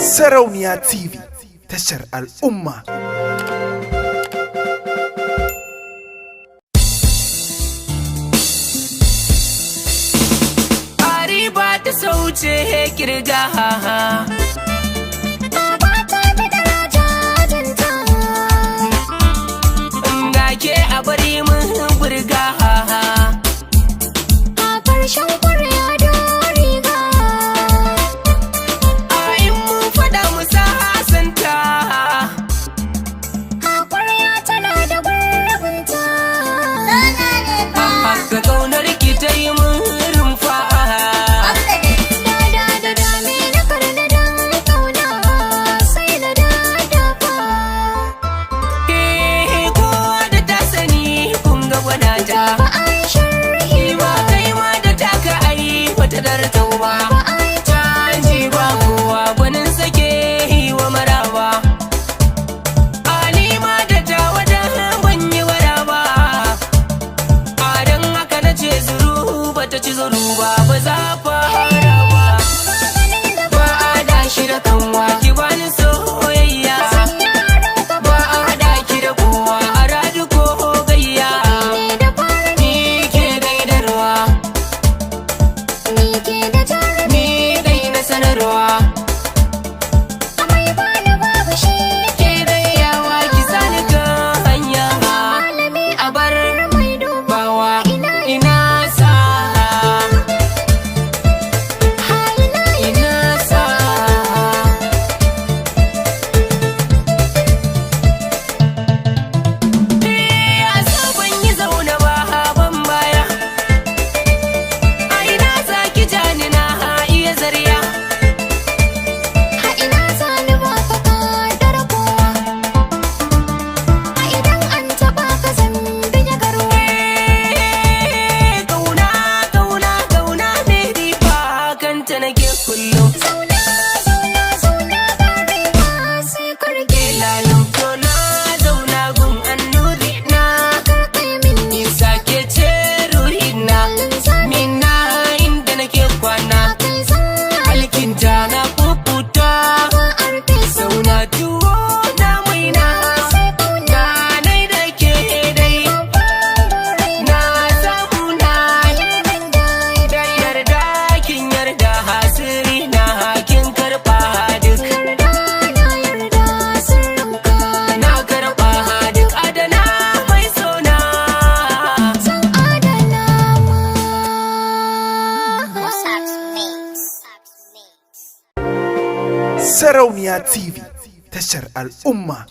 Sarauniya TV, tashar al'umma. Ariba ta sauce kirga ga ke a bari mun burga a ƙarshen ƙwarya da riga a in mun faɗa musa hasanta a ƙwarya tana da gurbinta haka ƙaunar ki ta yi mun rumfa ba za fara ba a da shi da kanwa ki bani soyayya ba a hada ki da kowa a radu ko gayya ni ke gaidarwa ni dai na sanarwa amai bani babu shi ke dayawa ki sani kan hanya a bar mai dubawa ina Sarauniya TV, tashar al'umma.